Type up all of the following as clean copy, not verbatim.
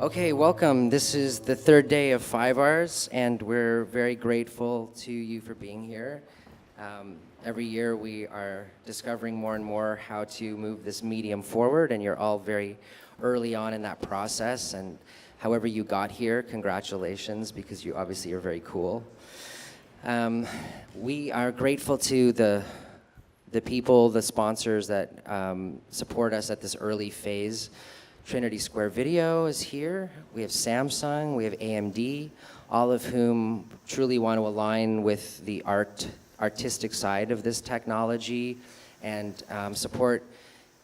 Okay, welcome. This is the third day of FIVARS, and we're very grateful to you for being here. Every year we are discovering more and more how to move this medium forward, and you're all very early on in that process. And however you got here, congratulations, because you obviously are very cool. We are grateful to the people, the sponsors that support us at this early phase. Trinity Square Video is here. We have Samsung, we have AMD, all of whom truly want to align with the artistic side of this technology and support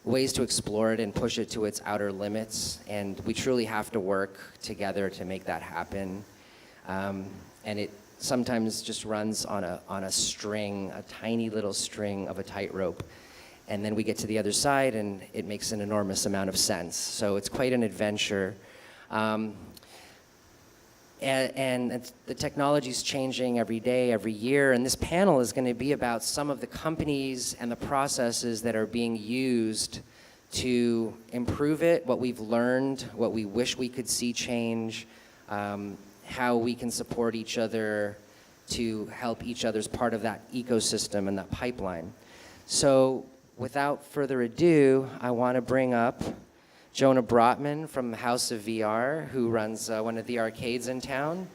ways to explore it and push it to its outer limits. And we truly have to work together to make that happen. And it sometimes just runs on a string, a tiny little string of a tightrope. And then we get to the other side, and it makes an enormous amount of sense. So it's quite an adventure. And the technology is changing every day, every year. And this panel is going to be about some of the companies and the processes that are being used to improve it, what we've learned, what we wish we could see change, how we can support each other to help each other's part of that ecosystem and that pipeline. So without further ado, I want to bring up Jonah Brotman from House of VR, who runs one of the arcades in town.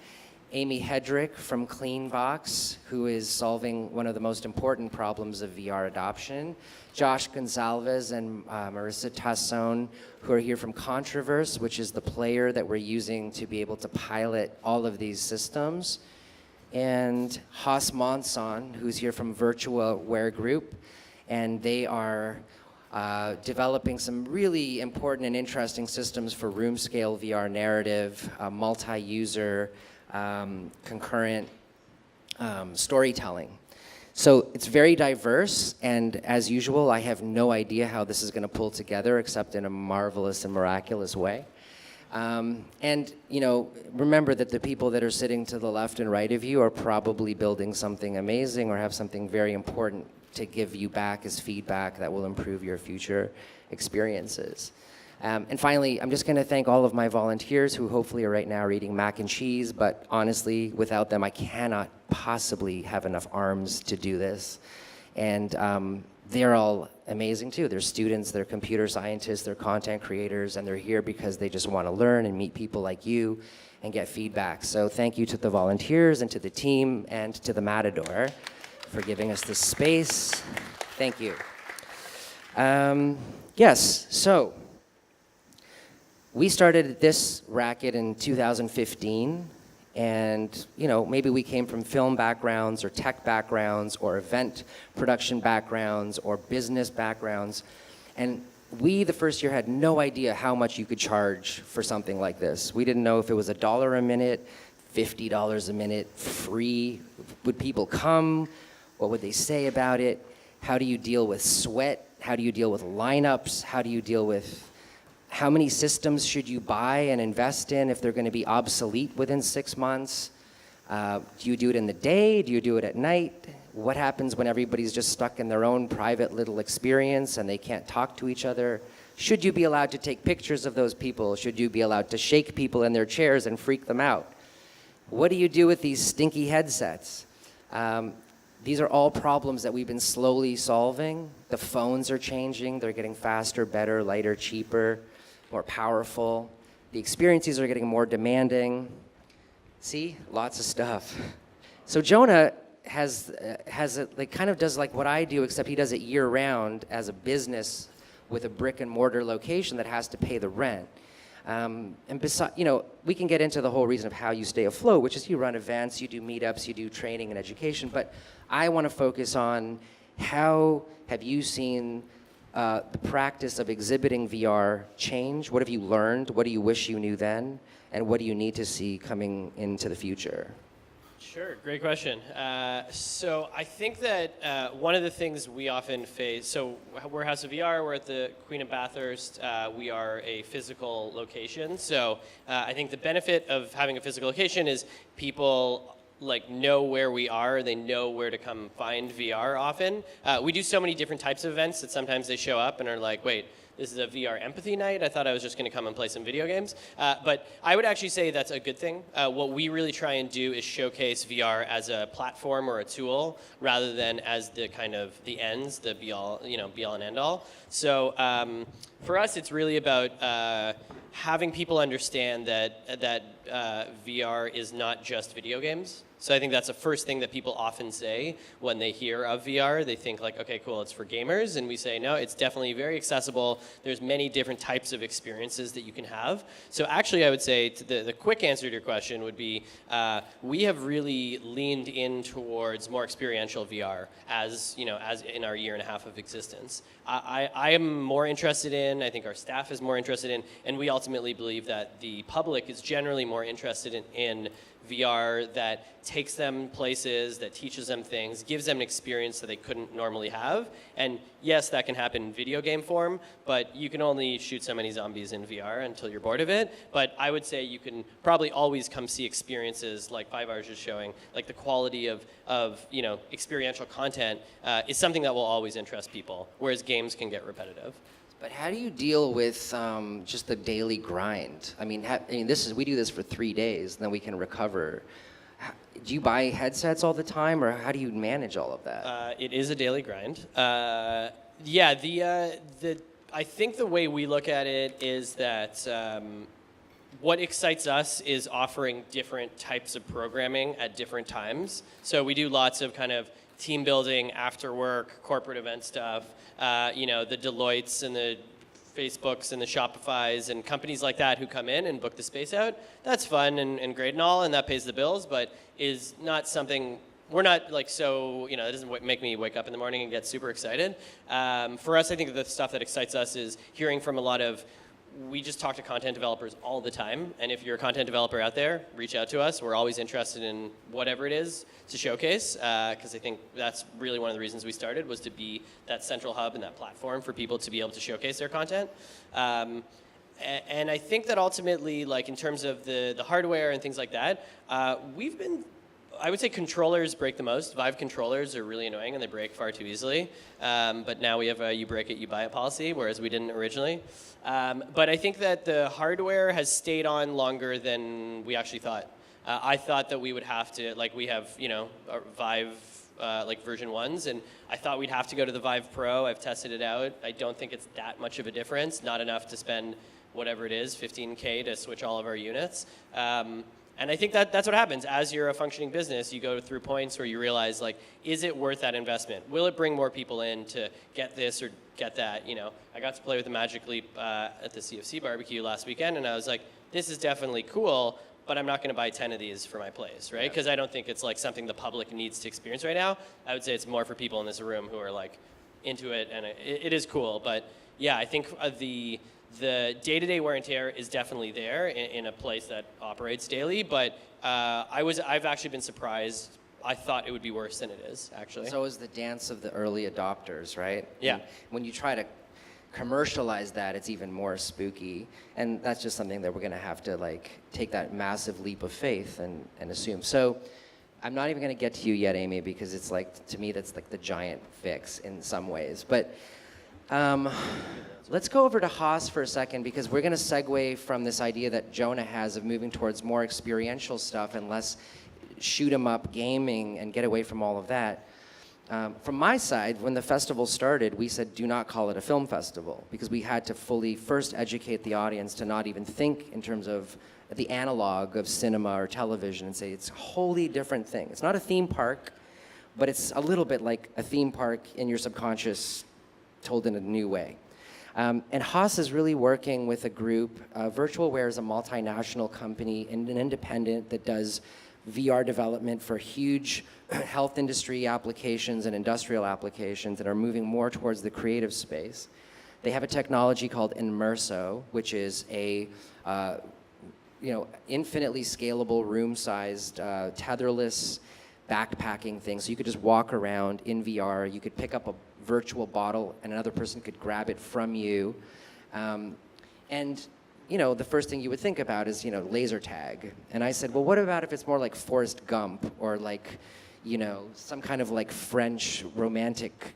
Amy Hedrick from Cleanbox, who is solving one of the most important problems of VR adoption. Josh Gonsalves and Marisa Tassone, who are here from Contraverse, which is the player that we're using to be able to pilot all of these systems. And Monzon, who's here from Virtualware Group. And they are developing some really important and interesting systems for room scale VR narrative, multi-user, concurrent storytelling. So it's very diverse, and as usual, I have no idea how this is going to pull together except in a marvelous and miraculous way. And you know, remember that the people that are sitting to the left and right of you are probably building something amazing or have something very important to give you back as feedback that will improve your future experiences. And finally, I'm just going to thank all of my volunteers who hopefully are right now reading Mac and Cheese, but honestly, without them, I cannot possibly have enough arms to do this. And they're all amazing too. They're students, they're computer scientists, they're content creators, and they're here because they just want to learn and meet people like you and get feedback. So thank you to the volunteers and to the team and to the Matador for giving us this space. Thank you. Yes, so we started this racket in 2015, and you know, maybe we came from film backgrounds or tech backgrounds or event production backgrounds or business backgrounds, and we the first year had no idea how much you could charge for something like this. We didn't know if it was $1 a minute, $50 a minute, free. Would people come? What would they say about it? How do you deal with sweat? How do you deal with lineups? How do you deal with how many systems should you buy and invest in if they're going to be obsolete within 6 months? Do you do it in the day? Do you do it at night? What happens when everybody's just stuck in their own private little experience and they can't talk to each other? Should you be allowed to take pictures of those people? Should you be allowed to shake people in their chairs and freak them out? What do you do with these stinky headsets? These are all problems that we've been slowly solving. The phones are changing. They're getting faster, better, lighter, cheaper, more powerful. The experiences are getting more demanding. See, lots of stuff. So Jonah kind of does like what I do, except he does it year round as a business with a brick and mortar location that has to pay the rent. And besides, you know, we can get into the whole reason of how you stay afloat, which is you run events, you do meetups, you do training and education, but I want to focus on how have you seen the practice of exhibiting VR change? What have you learned? What do you wish you knew then? And what do you need to see coming into the future? Sure, great question. So I think that one of the things we often face, so we're House of VR, we're at the Queen of Bathurst, we are a physical location. So I think the benefit of having a physical location is people like know where we are, they know where to come find VR often. We do so many different types of events that sometimes they show up and are like, wait, this is a VR empathy night. I thought I was just going to come and play some video games. But I would actually say that's a good thing. What we really try and do is showcase VR as a platform or a tool rather than as the kind of the ends, the be all and end all. So for us, it's really about having people understand that VR is not just video games. So I think that's the first thing that people often say when they hear of VR. They think like, okay, cool, it's for gamers. And we say, no, it's definitely very accessible. There's many different types of experiences that you can have. So actually, I would say the quick answer to your question would be, we have really leaned in towards more experiential VR as in our year and a half of existence. I am more interested in, I think our staff is more interested in, and we ultimately believe that the public is generally more interested in VR that takes them places, that teaches them things, gives them an experience that they couldn't normally have. And yes, that can happen in video game form, but you can only shoot so many zombies in VR until you're bored of it. But I would say you can probably always come see experiences like FIVARS is showing, like the quality of experiential content is something that will always interest people, whereas games can get repetitive. But how do you deal with just the daily grind? I mean, we do this for 3 days, and then we can recover. Do you buy headsets all the time, or how do you manage all of that? It is a daily grind. I think the way we look at it is that what excites us is offering different types of programming at different times. So we do lots of kind of team building, after work, corporate event stuff. The Deloittes and the Facebooks and the Shopifys and companies like that who come in and book the space out. That's fun and great and all, and that pays the bills, but is not something, we're not like so, it doesn't make me wake up in the morning and get super excited. For us, I think the stuff that excites us is hearing from a lot of, we just talk to content developers all the time, and if you're a content developer out there, reach out to us. We're always interested in whatever it is to showcase, because I think that's really one of the reasons we started, was to be that central hub and that platform for people to be able to showcase their content. And I think that ultimately, like in terms of the hardware and things like that, I would say controllers break the most. Vive controllers are really annoying and they break far too easily. But now we have a you break it, you buy it policy, whereas we didn't originally. But I think that the hardware has stayed on longer than we actually thought. I thought that we would have to, like we have, our Vive like version 1s, and I thought we'd have to go to the Vive Pro. I've tested it out. I don't think it's that much of a difference, not enough to spend whatever it is, $15K to switch all of our units. And I think that's what happens. As you're a functioning business, you go through points where you realize, like, is it worth that investment? Will it bring more people in to get this or get that? I got to play with the Magic Leap at the CFC barbecue last weekend, and I was like, this is definitely cool, but I'm not going to buy 10 of these for my place, right? Because I don't think it's like something the public needs to experience right now. I would say it's more for people in this room who are like into it, and it is cool. But yeah, I think the day-to-day wear and tear is definitely there in a place that operates daily, but I've actually been surprised. I thought it would be worse than it is, actually. So is the dance of the early adopters, right? Yeah. And when you try to commercialize that, it's even more spooky, and that's just something that we're going to have to like take that massive leap of faith and assume. So I'm not even going to get to you yet, Amy, because it's like, to me, that's like the giant fix in some ways. But let's go over to Haas for a second, because we're going to segue from this idea that Jonah has of moving towards more experiential stuff and less shoot-'em-up gaming and get away from all of that. From my side, when the festival started, we said, do not call it a film festival, because we had to fully first educate the audience to not even think in terms of the analog of cinema or television and say it's a wholly different thing. It's not a theme park, but it's a little bit like a theme park in your subconscious told in a new way. And Haas is really working with a group. Virtualware is a multinational company and an independent that does VR development for huge health industry applications and industrial applications that are moving more towards the creative space. They have a technology called Immerso, which is a infinitely scalable, room-sized, tetherless backpacking thing. So you could just walk around in VR. You could pick up a virtual bottle and another person could grab it from you. The first thing you would think about is, laser tag. And I said, well, what about if it's more like Forrest Gump or like, some kind of like French romantic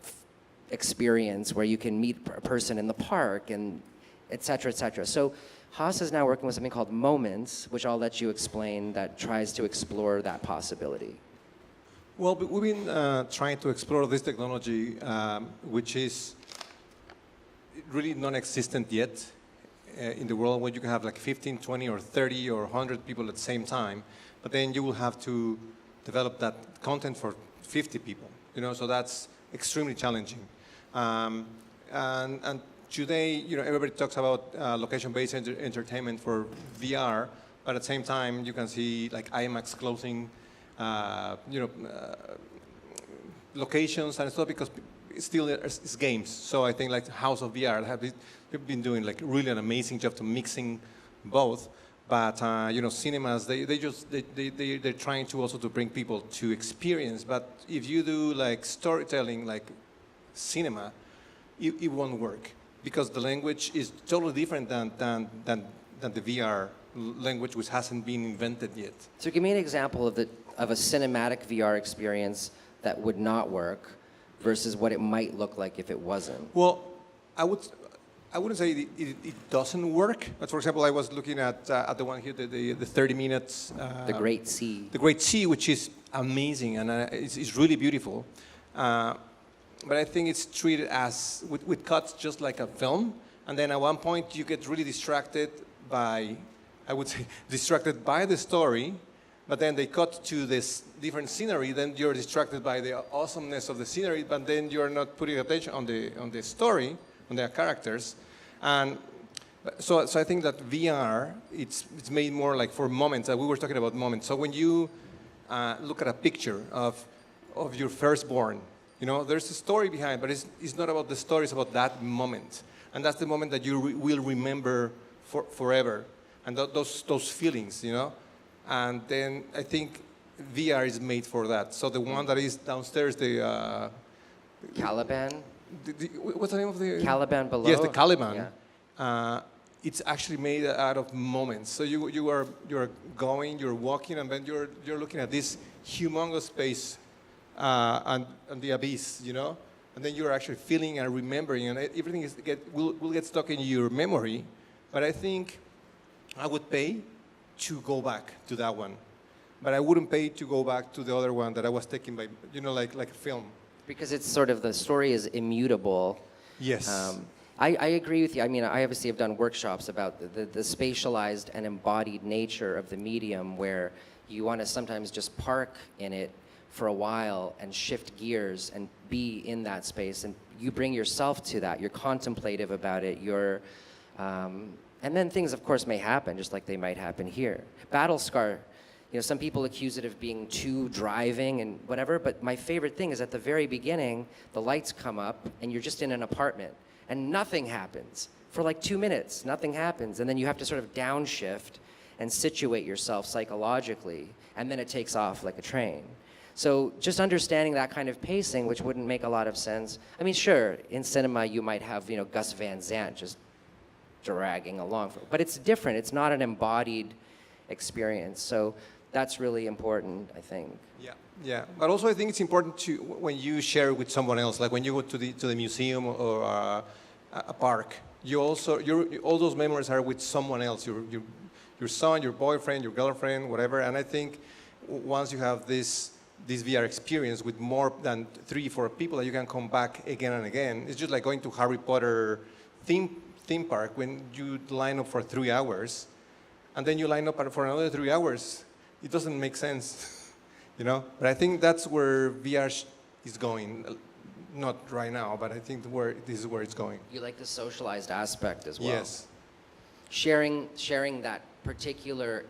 experience where you can meet a person in the park and et cetera, et cetera. So Haas is now working with something called Moments, which I'll let you explain, that tries to explore that possibility. Well, we've been trying to explore this technology, which is really non-existent yet in the world, where you can have like 15, 20, or 30, or 100 people at the same time, but then you will have to develop that content for 50 people. You know, so that's extremely challenging. And today, you know, everybody talks about location-based entertainment for VR, but at the same time, you can see like IMAX closing, locations and stuff, because still it's games. So I think like House of VR they've been doing like really an amazing job to mixing both. But you know, cinemas they're trying to also to bring people to experience. But if you do like storytelling like cinema, it won't work, because the language is totally different than the VR language, which hasn't been invented yet. So give me an example of a cinematic VR experience that would not work versus what it might look like if it wasn't. Well, I wouldn't say it doesn't work. But for example, I was looking at the one here, the 30 minutes. The Great Sea. The Great Sea, which is amazing, and it's really beautiful. But I think it's treated as, with cuts just like a film. And then at one point you get really distracted by, I would say, distracted by the story, but then they cut to this different scenery, then you're distracted by the awesomeness of the scenery, but then you're not putting attention on the story, on their characters. And so I think that VR, it's made more like for moments. We were talking about moments. So when you look at a picture of your firstborn, you know, there's a story behind, but it's not about the story, it's about that moment. And that's the moment that you will remember forever. And those feelings, you know. And then I think VR is made for that. So the one that is downstairs, the Caliban? What's the name of the? Caliban below? Yes, the Caliban. Yeah. It's actually made out of moments. So you're going, you're walking, and then you're looking at this humongous space and the abyss, you know. And then you're actually feeling and remembering, and everything will get stuck in your memory. But I think I would pay to go back to that one, but I wouldn't pay to go back to the other one that I was taken by, you know, like a film. Because it's sort of, the story is immutable. Yes. I agree with you. I mean, I obviously have done workshops about the spatialized and embodied nature of the medium, where you want to sometimes just park in it for a while and shift gears and be in that space, and you bring yourself to that. You're contemplative about it. And then things, of course, may happen, just like they might happen here. Battlescar, you know, some people accuse it of being too driving and whatever, but my favorite thing is at the very beginning, the lights come up and you're just in an apartment and nothing happens. For like 2 minutes, nothing happens. And then you have to sort of downshift and situate yourself psychologically, and then it takes off like a train. So just understanding that kind of pacing, which wouldn't make a lot of sense. I mean, sure, in cinema you might have, you know, Gus Van Sant just dragging along, but it's different. It's not an embodied experience. So that's really important, I think. Yeah. But also, I think it's important to, when you share with someone else, like when you go to the museum or a park, all those memories are with someone else. Your son, your boyfriend, your girlfriend, whatever. And I think once you have this VR experience with more than 3-4 people, that you can come back again and again. It's just like going to Harry Potter theme park, when you line up for 3 hours, and then you line up for another 3 hours. It doesn't make sense, you know. But I think that's where VR is going. Not right now, but I think this is where it's going. You like the socialized aspect as well. Yes. Sharing that particular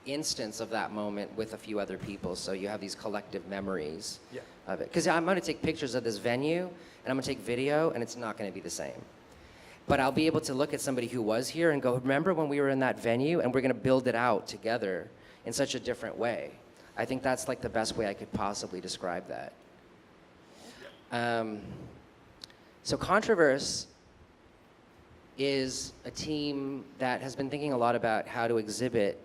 instance of that moment with a few other people, so you have these collective memories of it. Because I'm going to take pictures of this venue, and I'm going to take video, and it's not going to be the same. But I'll be able to look at somebody who was here and go, remember when we were in that venue? And we're going to build it out together in such a different way. I think that's like the best way I could possibly describe that. So Contraverse is a team that has been thinking a lot about how to exhibit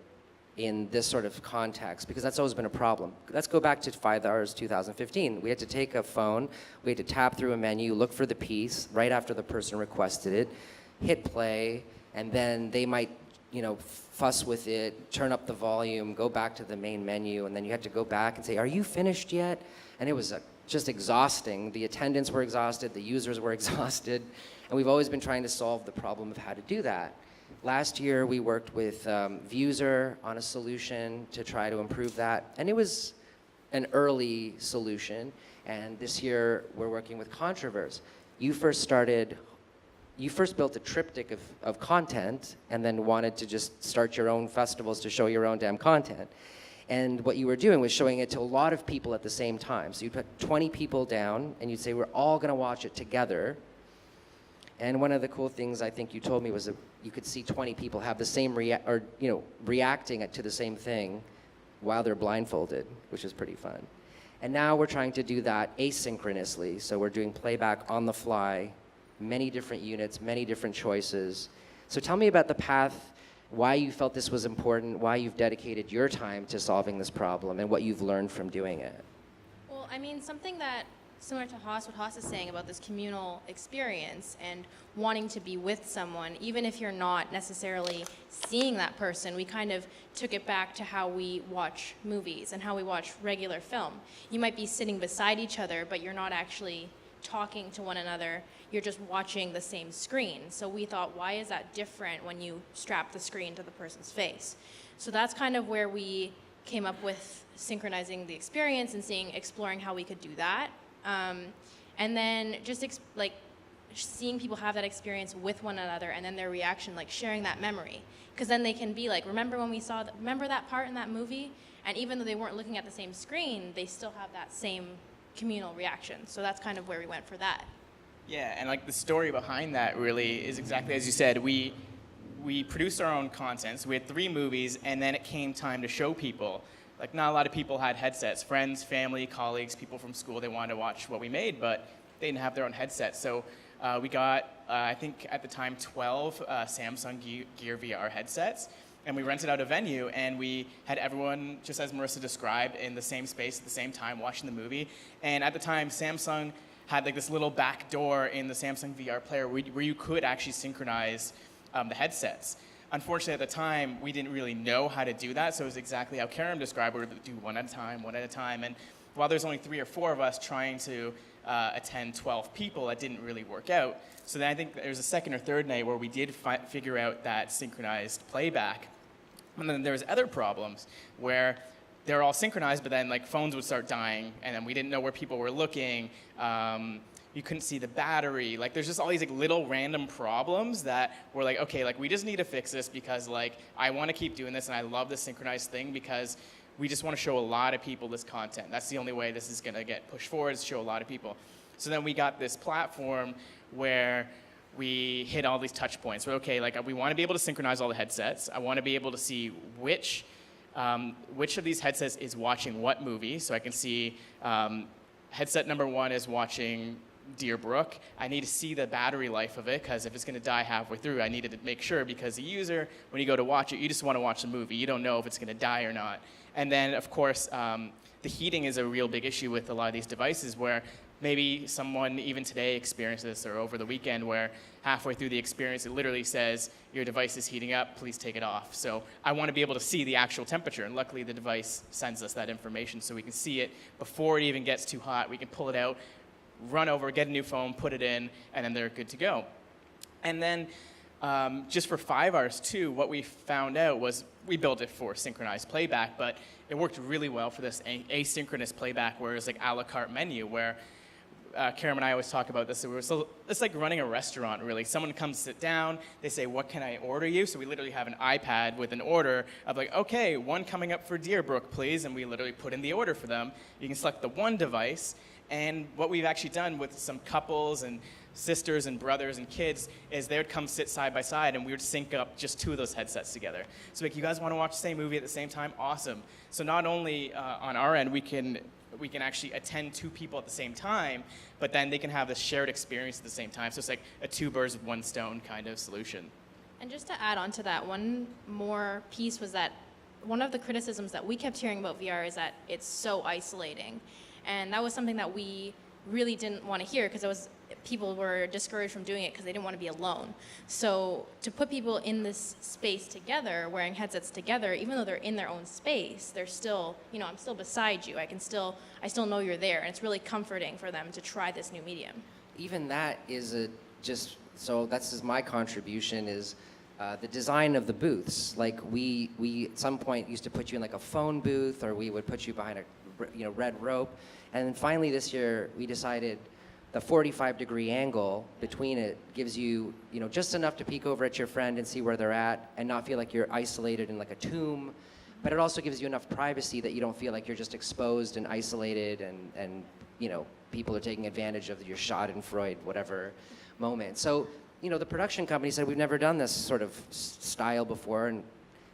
in this sort of context, because that's always been a problem. Let's go back to FIVARS 2015. We had to take a phone, we had to tap through a menu, look for the piece right after the person requested it, hit play, and then they might, fuss with it, turn up the volume, go back to the main menu, and then you had to go back and say, "Are you finished yet?" And it was just exhausting. The attendants were exhausted, the users were exhausted, and we've always been trying to solve the problem of how to do that. Last year, we worked with Vuser on a solution to try to improve that, and it was an early solution. And this year, we're working with Contraverse. You first built a triptych of content, and then wanted to just start your own festivals to show your own damn content. And what you were doing was showing it to a lot of people at the same time. So you'd put 20 people down, and you'd say, "We're all going to watch it together." And one of the cool things I think you told me was that you could see 20 people have the same reacting to the same thing while they're blindfolded, which is pretty fun. And now we're trying to do that asynchronously. So we're doing playback on the fly, many different units, many different choices. So tell me about the path, why you felt this was important, why you've dedicated your time to solving this problem, and what you've learned from doing it. Well, I mean, something that, similar to Haas, what Haas is saying about this communal experience and wanting to be with someone, even if you're not necessarily seeing that person, we kind of took it back to how we watch movies and how we watch regular film. You might be sitting beside each other, but you're not actually talking to one another. You're just watching the same screen. So we thought, why is that different when you strap the screen to the person's face? So that's kind of where we came up with synchronizing the experience and exploring how we could do that. And then just seeing people have that experience with one another, and then their reaction, like sharing that memory. Because then they can be like, remember when we saw, remember that part in that movie? And even though they weren't looking at the same screen, they still have that same communal reaction. So that's kind of where we went for that. Yeah, and the story behind that really is exactly as you said. We produced our own content. So we had 3 movies, and then it came time to show people. Not a lot of people had headsets. Friends, family, colleagues, people from school, they wanted to watch what we made, but they didn't have their own headsets. So we got, I think at the time, 12 Samsung Gear VR headsets. And we rented out a venue, and we had everyone, just as Marisa described, in the same space at the same time watching the movie. And at the time, Samsung had this little back door in the Samsung VR player where you could actually synchronize the headsets. Unfortunately, at the time, we didn't really know how to do that, so it was exactly how Keram described. We would do one at a time. And while there's only 3 or 4 of us trying to attend 12 people, that didn't really work out. So then I think there was a second or third night where we did figure out that synchronized playback. And then there was other problems where they were all synchronized, but then phones would start dying, and then we didn't know where people were looking. You couldn't see the battery. There's just all these little random problems that were okay, we just need to fix this because I want to keep doing this, and I love this synchronized thing because we just want to show a lot of people this content. That's the only way this is going to get pushed forward, is to show a lot of people. So then we got this platform where we hit all these touch points. We're okay, we want to be able to synchronize all the headsets. I want to be able to see which of these headsets is watching what movie. So I can see headset number 1 is watching Deer Brook. I need to see the battery life of it, because if it's going to die halfway through, I needed to make sure, because the user, when you go to watch it, you just want to watch the movie. You don't know if it's going to die or not. And then, of course, the heating is a real big issue with a lot of these devices, where maybe someone even today experienced this, or over the weekend, where halfway through the experience it literally says, your device is heating up, please take it off. So I want to be able to see the actual temperature, and luckily the device sends us that information so we can see it before it even gets too hot. We can pull it out, run over, get a new phone, put it in, and then they're good to go. And then just for FIVARS too, what we found out was we built it for synchronized playback, but it worked really well for this asynchronous playback, where it's a la carte menu, where Keram and I always talk about this. It's like running a restaurant, really. Someone comes sit down, they say, what can I order you? So we literally have an iPad with an order of okay, 1 coming up for Deer Brook, please, and we literally put in the order for them. You can select the 1 device, and what we've actually done with some couples and sisters and brothers and kids is they would come sit side by side, and we would sync up just 2 of those headsets together. So you guys want to watch the same movie at the same time? Awesome. So not only on our end, we can actually attend 2 people at the same time, but then they can have this shared experience at the same time. So it's a 2 birds with 1 stone kind of solution. And just to add on to that, one more piece was that one of the criticisms that we kept hearing about VR is that it's so isolating. And that was something that we really didn't want to hear because people were discouraged from doing it because they didn't want to be alone. So to put people in this space together, wearing headsets together, even though they're in their own space, they're still, I'm still beside you. I still know you're there. And it's really comforting for them to try this new medium. Even that is so that's just my contribution is the design of the booths. Like we at some point used to put you in like a phone booth, or we would put you behind a red rope. And then finally this year we decided the 45-degree angle between it gives you, just enough to peek over at your friend and see where they're at and not feel like you're isolated in like a tomb. But it also gives you enough privacy that you don't feel like you're just exposed and isolated and people are taking advantage of your schadenfreude, whatever moment. So, the production company said we've never done this sort of style before, and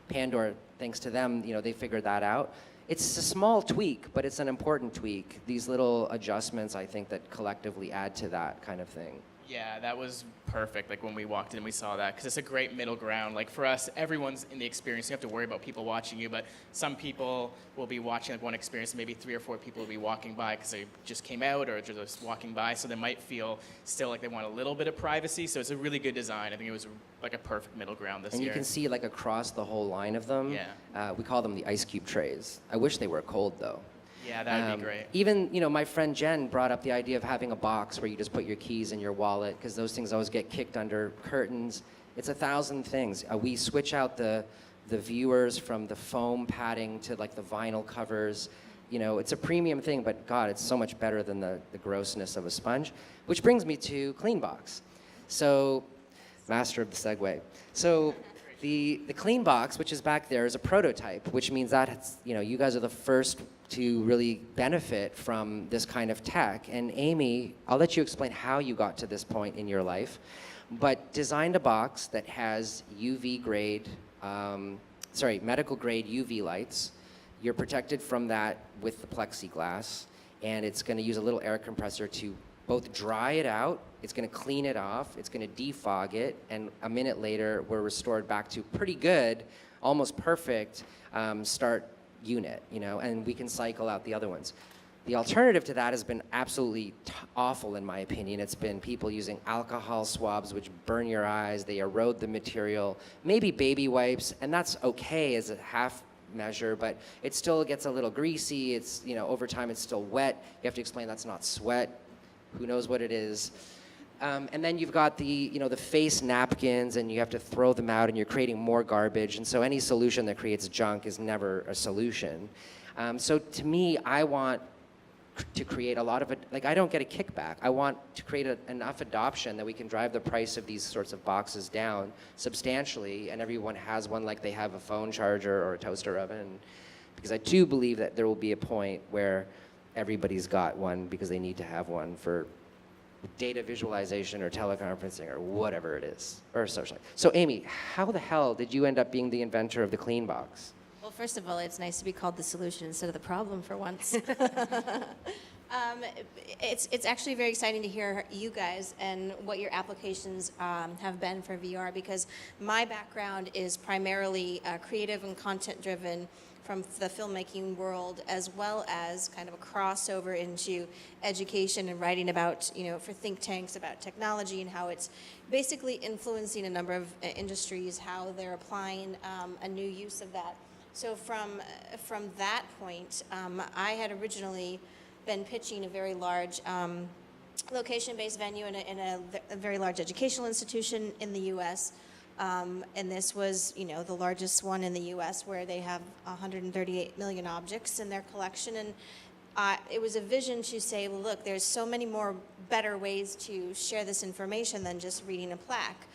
Pandora, thanks to them, they figured that out. It's a small tweak, but it's an important tweak. These little adjustments, I think, that collectively add to that kind of thing. Yeah, that was perfect. Like when we walked in, we saw that because it's a great middle ground. Like for us, everyone's in the experience. You have to worry about people watching you, but some people will be watching like one experience, and maybe 3 or 4 people will be walking by because they just came out or just walking by, so they might feel still like they want a little bit of privacy. So it's a really good design. I think it was like a perfect middle ground this year. And you can see like across the whole line of them. Yeah. We call them the ice cube trays. I wish they were cold though. Yeah, that would be great. Even, my friend Jen brought up the idea of having a box where you just put your keys in your wallet, because those things always get kicked under curtains. It's 1,000 things. We switch out the viewers from the foam padding to like the vinyl covers. It's a premium thing, but God, it's so much better than the grossness of a sponge. Which brings me to Cleanbox. So, master of the segue. So, the Cleanbox, which is back there, is a prototype, which means that it's, you guys are the first to really benefit from this kind of tech. And Amy, I'll let you explain how you got to this point in your life, but designed a box that has medical grade UV lights. You're protected from that with the plexiglass, and it's going to use a little air compressor to both dry it out, it's going to clean it off, it's going to defog it, and a minute later we're restored back to pretty good, almost perfect start unit, and we can cycle out the other ones. The alternative to that has been absolutely awful in my opinion. It's been people using alcohol swabs which burn your eyes, they erode the material, maybe baby wipes, and that's okay as a half measure, but it still gets a little greasy. It's, over time it's still wet. You have to explain that's not sweat. Who knows what it is. And then you've got the face napkins, and you have to throw them out, and you're creating more garbage. And so any solution that creates junk is never a solution. So to me, I want to create a lot of it. Like, I don't get a kickback. I want to create enough adoption that we can drive the price of these sorts of boxes down substantially, and everyone has one like they have a phone charger or a toaster oven. Because I do believe that there will be a point where everybody's got one because they need to have one for data visualization or teleconferencing or whatever it is, or social. So Amy, how the hell did you end up being the inventor of the Cleanbox? Well, first of all, it's nice to be called the solution instead of the problem for once. It's actually very exciting to hear you guys and what your applications have been for VR, because my background is primarily creative and content-driven from the filmmaking world, as well as kind of a crossover into education and writing about, for think tanks about technology and how it's basically influencing a number of industries, how they're applying a new use of that. So from that point, I had originally been pitching a very large location-based venue in a very large educational institution in the U.S., and this was, the largest one in the U.S., where they have 138 million objects in their collection. And it was a vision to say, well, look, there's so many more better ways to share this information than just reading a plaque.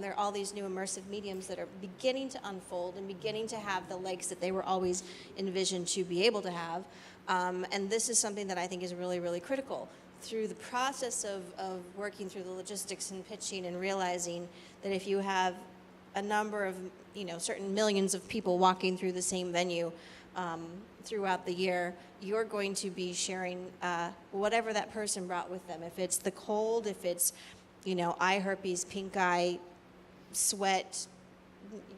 There are all these new immersive mediums that are beginning to unfold and beginning to have the legs that they were always envisioned to be able to have. And this is something that I think is really, really critical. Through the process of working through the logistics and pitching and realizing that if you have a number of, certain millions of people walking through the same venue throughout the year, you're going to be sharing whatever that person brought with them. If it's the cold, if it's, eye herpes, pink eye, sweat,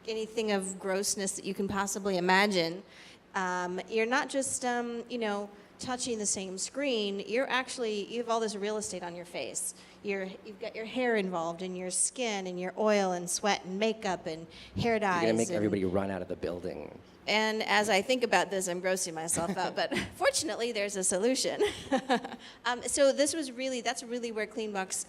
anything of grossness that you can possibly imagine. You're not just, touching the same screen. You have all this real estate on your face. You've got your hair involved, and your skin, and your oil, and sweat, and makeup, and hair dyes. You're gonna make everybody run out of the building. And as I think about this, I'm grossing myself out, but fortunately, there's a solution. So that's really where Cleanbox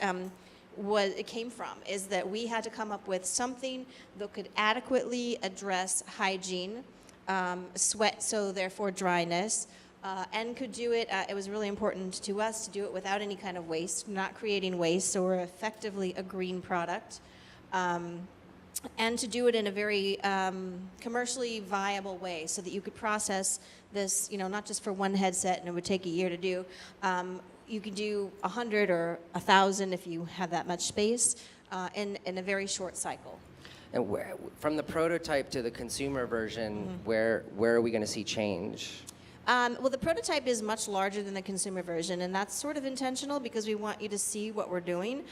it came from, is that we had to come up with something that could adequately address hygiene, sweat, so therefore dryness, and could do it. It was really important to us to do it without any kind of waste, not creating waste, so we're effectively a green product. And to do it in a very commercially viable way, so that you could process this, not just for one headset, and it would take a year to do. You could do 100 or 1,000 if you have that much space in a very short cycle. And from the prototype to the consumer version, where are we going to see change? Well, the prototype is much larger than the consumer version, and that's sort of intentional because we want you to see what we're doing.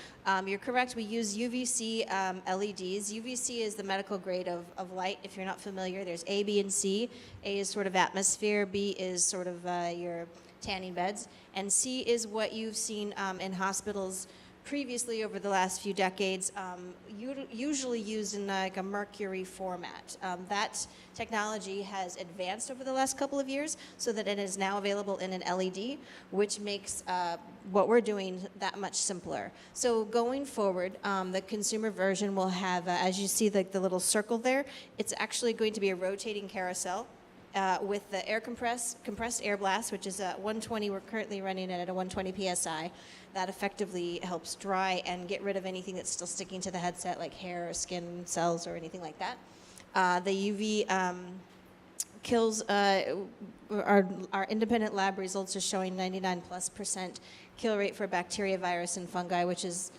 You're correct, we use UVC LEDs. UVC is the medical grade of light. If you're not familiar, there's A, B, and C. A is sort of atmosphere, B is sort of your tanning beds, and C is what you've seen in hospitals previously over the last few decades, usually used in like a mercury format. That technology has advanced over the last couple of years so that it is now available in an LED, which makes what we're doing that much simpler. So going forward, the consumer version will have, as you see the little circle there, it's actually going to be a rotating carousel. With the compressed air blast, which is at 120, we're currently running it at a 120 PSI. That effectively helps dry and get rid of anything that's still sticking to the headset, like hair or skin cells or anything like that. The UV kills, our independent lab results are showing 99+% kill rate for bacteria, virus, and fungi, which is,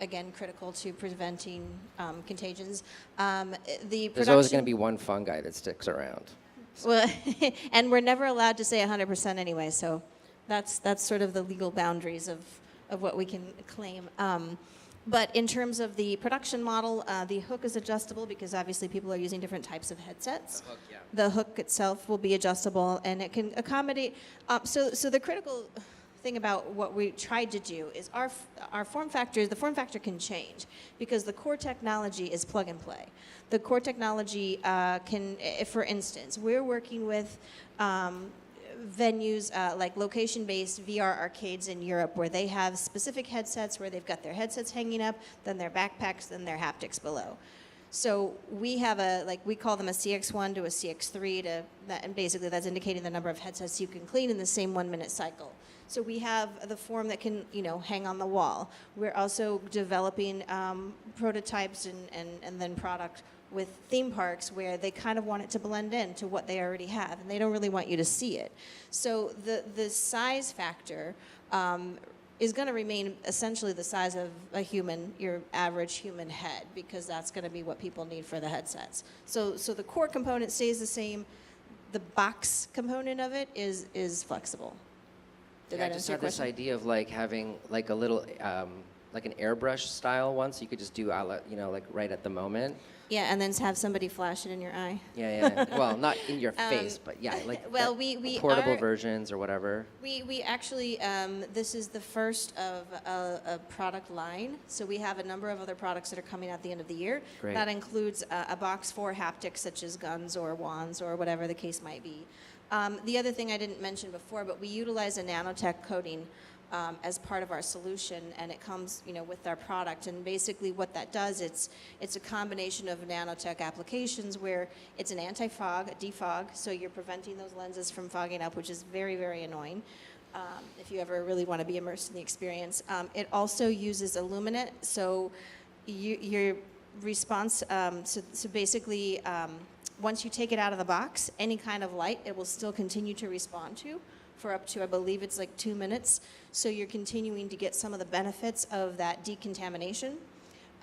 again, critical to preventing contagions. There's always going to be one fungi that sticks around. Well, and we're never allowed to say 100% anyway, so that's sort of the legal boundaries of what we can claim. But in terms of the production model, the hook is adjustable because obviously people are using different types of headsets. The hook, yeah. The hook itself will be adjustable, and it can accommodate. So the critical thing about what we tried to do is our form factor. The form factor can change because the core technology is plug and play. The core technology can, for instance, we're working with venues like location-based VR arcades in Europe where they have specific headsets where they've got their headsets hanging up, then their backpacks, then their haptics below. So we have we call them a CX1 to a CX3 and basically that's indicating the number of headsets you can clean in the same 1-minute cycle. So we have the form that can, hang on the wall. We're also developing prototypes and then product with theme parks where they kind of want it to blend in to what they already have, and they don't really want you to see it. So the size factor is going to remain essentially the size of your average human head, because that's going to be what people need for the headsets. So the core component stays the same. The box component of it is flexible. I just had this idea of having a little like an airbrush style one, so you could just do right at the moment. Yeah, and then have somebody flash it in your eye. Yeah. Well, not in your face, but yeah, we portable versions or whatever. We actually, this is the first of a product line. So we have a number of other products that are coming out at the end of the year. Great. That includes a box for haptics, such as guns or wands or whatever the case might be. The other thing I didn't mention before, but we utilize a nanotech coating as part of our solution, and it comes, with our product. And basically, what that does, it's a combination of nanotech applications where it's an anti-fog, a defog, so you're preventing those lenses from fogging up, which is very, very annoying. If you ever really want to be immersed in the experience, it also uses Illuminate, so your response. So basically, once you take it out of the box, any kind of light, it will still continue to respond to for up to, I believe it's 2 minutes. So you're continuing to get some of the benefits of that decontamination.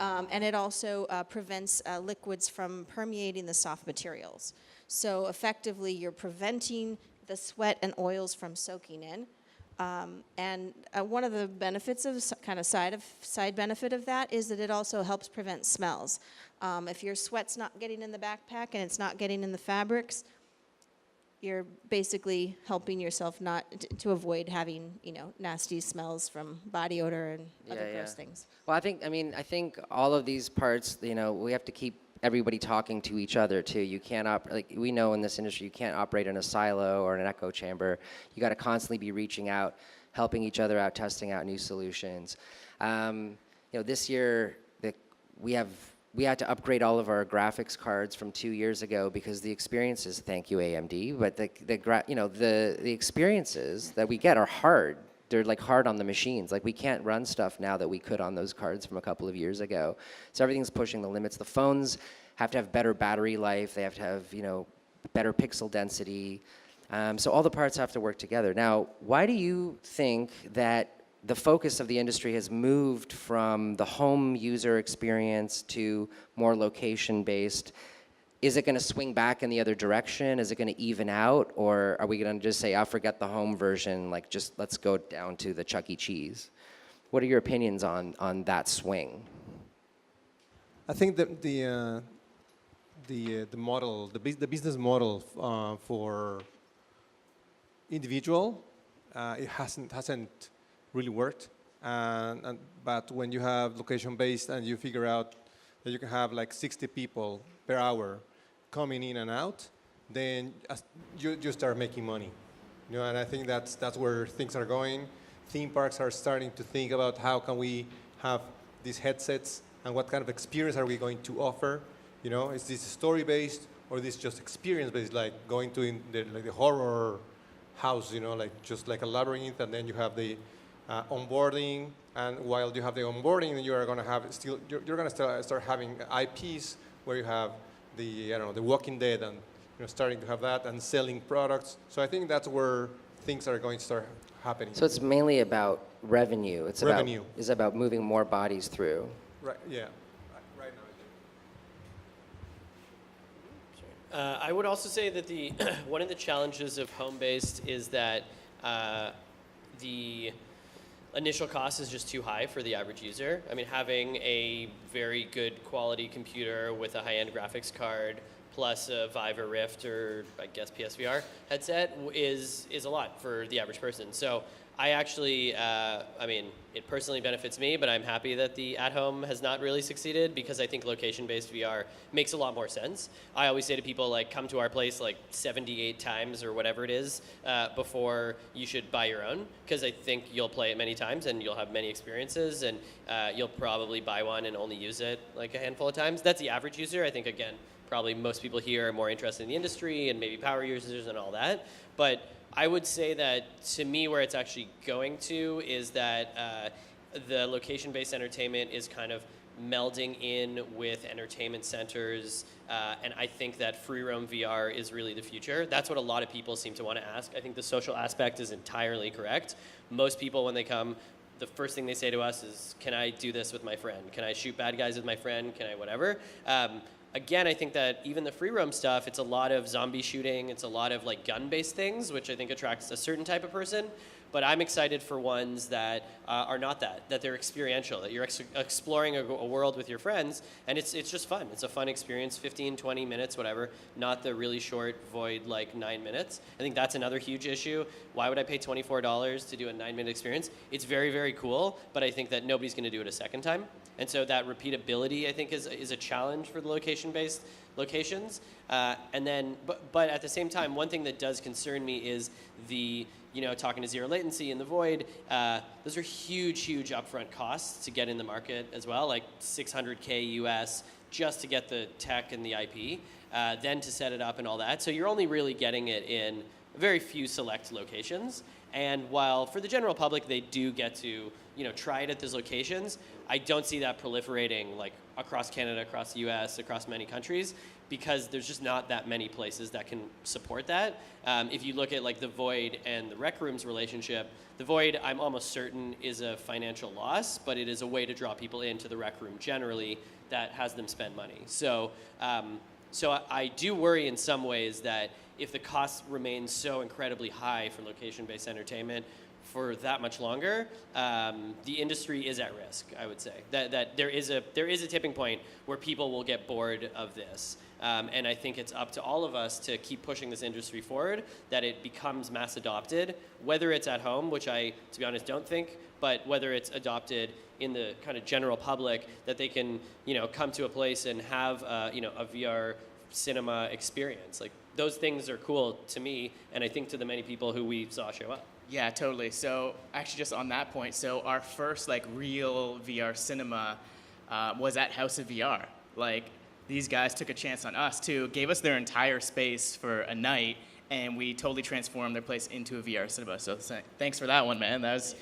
And it also prevents liquids from permeating the soft materials. So effectively, you're preventing the sweat and oils from soaking in. And one of the benefits of kind of side benefit of that is that it also helps prevent smells. If your sweat's not getting in the backpack and it's not getting in the fabrics, you're basically helping yourself not to avoid having, nasty smells from body odor and other gross things. Well, I think all of these parts, we have to keep everybody talking to each other too. You can't we know in this industry, you can't operate in a silo or an echo chamber. You got to constantly be reaching out, helping each other out, testing out new solutions. This year we had to upgrade all of our graphics cards from 2 years ago because the experiences, thank you AMD, but the experiences that we get are hard. They're like hard on the machines. Like we can't run stuff now that we could on those cards from a couple of years ago. So everything's pushing the limits. The phones have to have better battery life. They have to have, better pixel density. So all the parts have to work together. Now, why do you think that the focus of the industry has moved from the home user experience to more location-based? Is it going to swing back in the other direction? Is it going to even out? Or are we going to just say, I'll forget the home version, just let's go down to the Chuck E. Cheese? What are your opinions on that swing? I think that the business model for individual, it hasn't really worked. But when you have location-based and you figure out that you can have 60 people per hour coming in and out, then you start making money. And I think that's where things are going. Theme parks are starting to think about how can we have these headsets and what kind of experience are we going to offer. Is this story-based or is this just experience-based, like going to the horror house, just like a labyrinth, and then you have the onboarding, and while you have the onboarding, you are going to have you're going to start having IPs where you have the Walking Dead, and starting to have that and selling products. So I think that's where things are going to start happening. So it's mainly about revenue. It's revenue. About moving more bodies through. Right. Yeah. Right now. I would also say that one of the challenges of home-based is that the initial cost is just too high for the average user. I mean, having a very good quality computer with a high-end graphics card plus a Vive or Rift or I guess PSVR headset is a lot for the average person. So I actually, it personally benefits me, but I'm happy that the at-home has not really succeeded because I think location-based VR makes a lot more sense. I always say to people, come to our place 78 times or whatever it is before you should buy your own, because I think you'll play it many times and you'll have many experiences, and you'll probably buy one and only use it a handful of times. That's the average user. I think, again, probably most people here are more interested in the industry and maybe power users and all that. But I would say that, to me, where it's actually going to is that the location-based entertainment is kind of melding in with entertainment centers, and I think that free roam VR is really the future. That's what a lot of people seem to want to ask. I think the social aspect is entirely correct. Most people, when they come, the first thing they say to us is, can I do this with my friend? Can I shoot bad guys with my friend? Can I whatever? Again, I think that even the free roam stuff, it's a lot of zombie shooting, it's a lot of gun-based things, which I think attracts a certain type of person. But I'm excited for ones that are not that they're experiential, that you're exploring a world with your friends, and it's just fun. It's a fun experience, 15, 20 minutes, whatever, not the really short void 9 minutes. I think that's another huge issue. Why would I pay $24 to do a 9-minute experience? It's very, very cool, but I think that nobody's going to do it a second time. And so that repeatability, I think, is a challenge for the location-based locations. And then, but at the same time, one thing that does concern me is the, talking to zero latency in the void, those are huge, huge upfront costs to get in the market as well, like $600K US just to get the tech and the IP, then to set it up and all that. So you're only really getting it in very few select locations. And while for the general public, they do get to, try it at those locations, I don't see that proliferating across Canada, across the US, across many countries, because there's just not that many places that can support that. If you look at the Void and the Rec Rooms relationship, the Void, I'm almost certain, is a financial loss, but it is a way to draw people into the Rec Room generally that has them spend money. So I do worry in some ways that if the costs remain so incredibly high for location-based entertainment, for that much longer, the industry is at risk, I would say. That there is a tipping point where people will get bored of this. And I think it's up to all of us to keep pushing this industry forward, that it becomes mass adopted, whether it's at home, which I, to be honest, don't think, but whether it's adopted in the kind of general public, that they can, come to a place and have, a VR cinema experience. Like, those things are cool to me, and I think to the many people who we saw show up. Yeah, totally. So actually, just on that point, so our first real VR cinema was at House of VR. These guys took a chance on us too, gave us their entire space for a night, and we totally transformed their place into a VR cinema. So thanks for that one, man. That was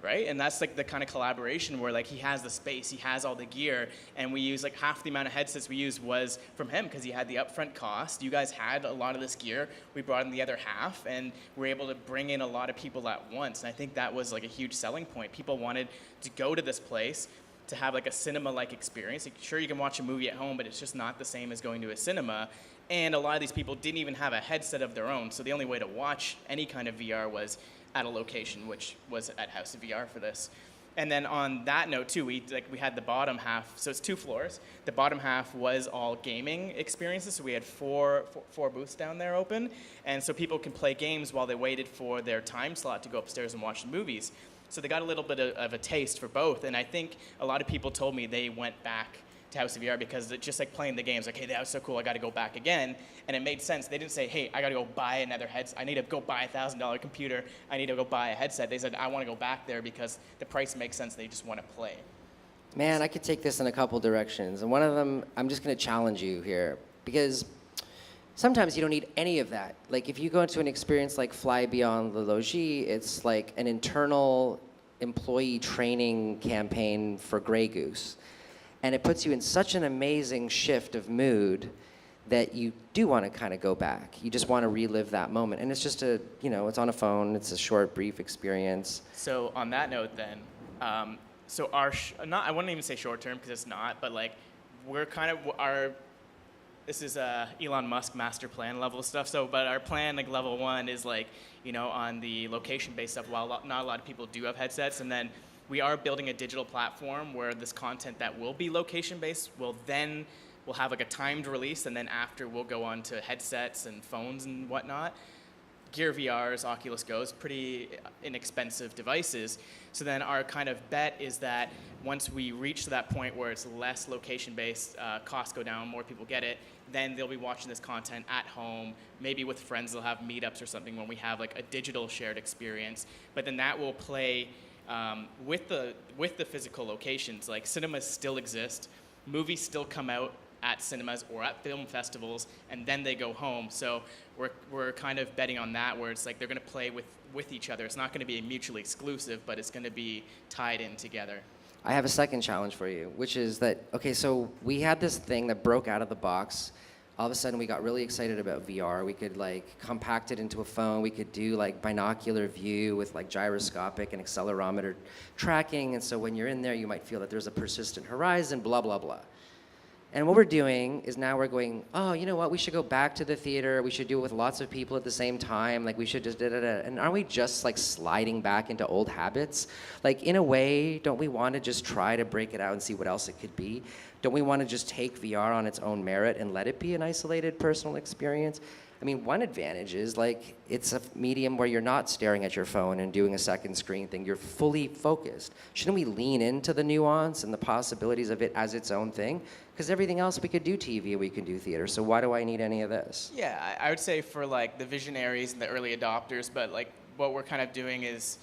right, and that's the kind of collaboration where he has the space, he has all the gear, and we use half the amount of headsets we used was from him because he had the upfront cost. You guys had a lot of this gear. We brought in the other half, and we're able to bring in a lot of people at once. And I think that was a huge selling point. People wanted to go to this place to have a cinema-like experience. Sure, you can watch a movie at home, but it's just not the same as going to a cinema. And a lot of these people didn't even have a headset of their own, so the only way to watch any kind of VR was at a location, which was at House of VR for this. And then on that note too, we had the bottom half, so it's 2 floors. The bottom half was all gaming experiences, so we had four booths down there open, and so people can play games while they waited for their time slot to go upstairs and watch the movies. So they got a little bit of a taste for both, and I think a lot of people told me they went back to House of VR because it's just playing the games, hey, that was so cool, I got to go back again. And it made sense. They didn't say, hey, I got to go buy another headset. I need to go buy a $1,000 computer. I need to go buy a headset. They said, I want to go back there because the price makes sense. They just want to play. Man, I could take this in a couple directions. And one of them, I'm just going to challenge you here because sometimes you don't need any of that. If you go into an experience like Fly Beyond the Logis, it's an internal employee training campaign for Grey Goose. And it puts you in such an amazing shift of mood that you do want to kind of go back. You just want to relive that moment. And it's just it's on a phone. It's a short, brief experience. So on that note then, so I wouldn't even say short term because it's not, but we're kind of, this is Elon Musk master plan level stuff. So, but our plan, level 1 is on the location-based stuff, while not a lot of people do have headsets. And then we are building a digital platform where this content that will be location-based will have a timed release, and then after we'll go on to headsets and phones and whatnot. Gear VRs, Oculus Go's, pretty inexpensive devices. So then our kind of bet is that once we reach to that point where it's less location-based, costs go down, more people get it, then they'll be watching this content at home. Maybe with friends they'll have meetups or something when we have a digital shared experience. But then that will play with the physical locations. Cinemas still exist, movies still come out at cinemas or at film festivals, and then they go home. So we're kind of betting on that, where it's they're going to play with each other. It's not going to be mutually exclusive, but it's going to be tied in together. I have a second challenge for you, which is that, okay, so we had this thing that broke out of the box. All of a sudden, we got really excited about VR. We could compact it into a phone. We could do binocular view with gyroscopic and accelerometer tracking. And so when you're in there, you might feel that there's a persistent horizon, blah, blah, blah. And what we're doing is now we're going, oh, you know what? We should go back to the theater. We should do it with lots of people at the same time. We should just da-da-da. And aren't we just sliding back into old habits? In a way, don't we want to just try to break it out and see what else it could be? Don't we want to just take VR on its own merit and let it be an isolated personal experience? I mean, one advantage is it's a medium where you're not staring at your phone and doing a second screen thing. You're fully focused. Shouldn't we lean into the nuance and the possibilities of it as its own thing? Because everything else we could do TV, we can do theater. So why do I need any of this? Yeah, I would say for the visionaries and the early adopters, but what we're kind of doing is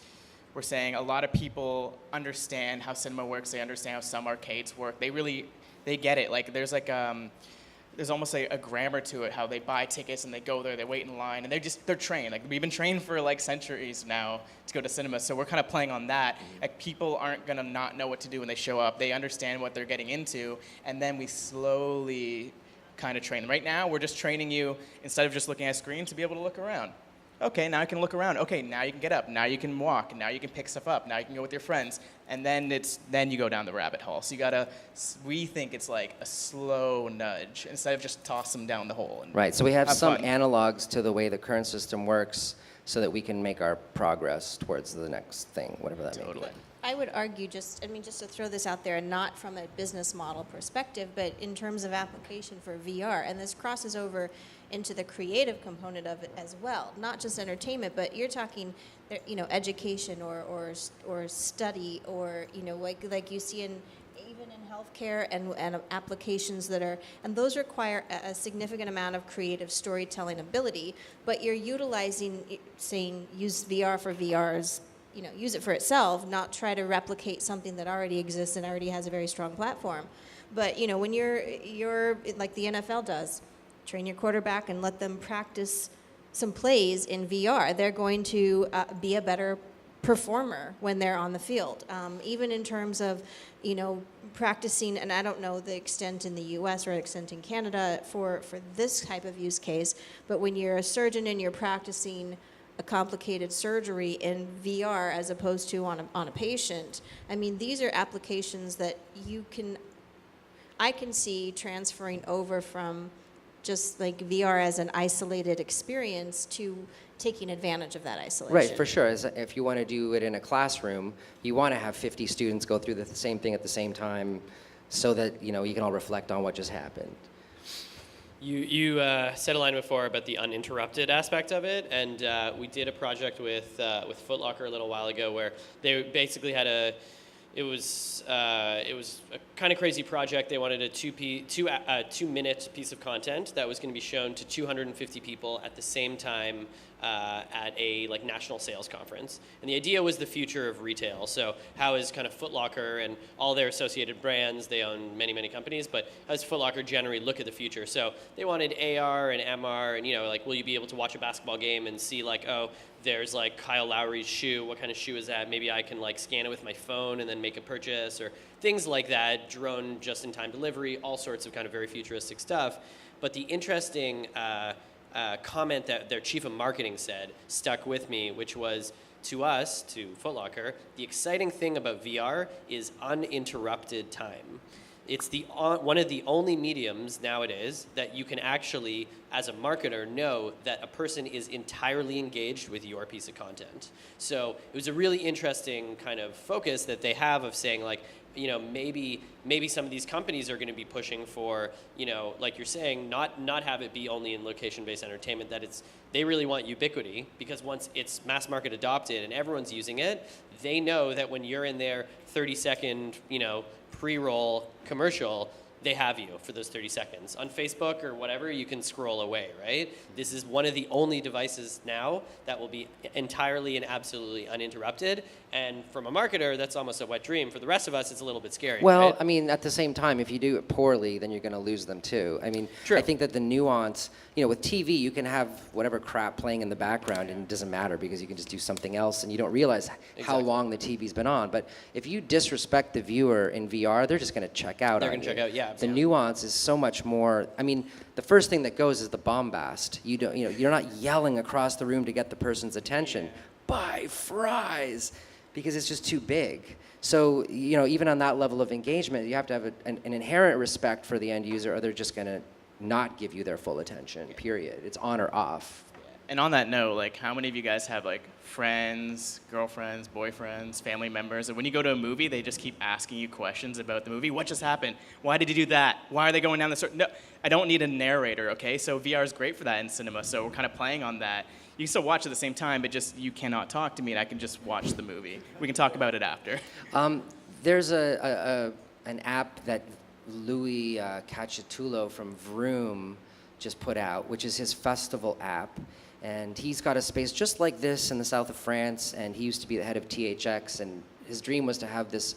we're saying a lot of people understand how cinema works. They understand how some arcades work. They get it. There's almost a grammar to it, how they buy tickets and they go there, they wait in line, and they're trained. We've been trained for centuries now to go to cinema, so we're kind of playing on that. People aren't gonna not know what to do when they show up. They understand what they're getting into, and then we slowly kind of train them. Right now, we're just training you, instead of just looking at a screen, to be able to look around. Okay, now you can look around. Okay, now you can get up. Now you can walk. Now you can pick stuff up. Now you can go with your friends. And then you go down the rabbit hole. So we think it's a slow nudge instead of just toss them down the hole. And right, so we have some fun. analogs to the way the current system works so that we can make our progress towards the next thing, whatever that may be. Totally. I would argue just to throw this out there, not from a business model perspective, but in terms of application for VR, and this crosses over into the creative component of it as well, not just entertainment, but you're talking, education or study, or like you see in even in healthcare and applications and those require a significant amount of creative storytelling ability, but you're utilizing, saying use VR for VR's, use it for itself, not try to replicate something that already exists and already has a very strong platform. But when you're like the NFL does, train your quarterback and let them practice some plays in VR. They're going to be a better performer when they're on the field. Even in terms of, practicing, and I don't know the extent in the US or extent in Canada for this type of use case, but when you're a surgeon and you're practicing a complicated surgery in VR as opposed to on a patient, I mean, these are applications that I can see transferring over from just like VR as an isolated experience to taking advantage of that isolation. Right, for sure. If you want to do it in a classroom, you want to have 50 students go through the same thing at the same time so that, you can all reflect on what just happened. You said a line before about the uninterrupted aspect of it, and we did a project with Foot Locker a little while ago where they basically had it was a kind of crazy project. They wanted a 2-minute piece of content that was going to be shown to 250 people at the same time at a national sales conference. And the idea was the future of retail. So how is kind of Foot Locker and all their associated brands, they own many, many companies, but how does Foot Locker generally look at the future? So they wanted AR and MR and, will you be able to watch a basketball game and see there's Kyle Lowry's shoe. What kind of shoe is that? Maybe I can scan it with my phone and then make a purchase, or things like that. Drone just-in-time delivery, all sorts of kind of very futuristic stuff. But the interesting comment that their chief of marketing said stuck with me, which was, to us, to Foot Locker, the exciting thing about VR is uninterrupted time. It's one of the only mediums nowadays that you can actually, as a marketer, know that a person is entirely engaged with your piece of content. So it was a really interesting kind of focus that they have of saying maybe some of these companies are going to be pushing for, like you're saying, not have it be only in location-based entertainment, that they really want ubiquity, because once it's mass market adopted and everyone's using it, they know that when you're in their 30-second, pre-roll commercial, they have you for those 30 seconds. On Facebook or whatever, you can scroll away, right? This is one of the only devices now that will be entirely and absolutely uninterrupted. And from a marketer, that's almost a wet dream. For the rest of us, it's a little bit scary. Well, right? I mean, at the same time, if you do it poorly, then you're going to lose them too. I mean, True. I think that the nuance, with TV, you can have whatever crap playing in the background and it doesn't matter because you can just do something else and you don't realize how long the TV's been on. But if you disrespect the viewer in VR, they're just going to check out. They're going to check out, yeah. The nuance is so much more. I mean, the first thing that goes is the bombast. You're not yelling across the room to get the person's attention. Buy fries, because it's just too big. So even on that level of engagement, you have to have an inherent respect for the end user, or they're just going to not give you their full attention. Period. It's on or off. And on that note, how many of you guys have friends, girlfriends, boyfriends, family members, and when you go to a movie, they just keep asking you questions about the movie? What just happened? Why did you do that? Why are they going down this road? No, I don't need a narrator, okay? So VR is great for that in cinema, so we're kind of playing on that. You can still watch at the same time, but just you cannot talk to me, and I can just watch the movie. We can talk about it after. There's an app that Louis Cacciatullo from Vroom just put out, which is his festival app. And he's got a space just like this in the south of France, and he used to be the head of THX, and his dream was to have this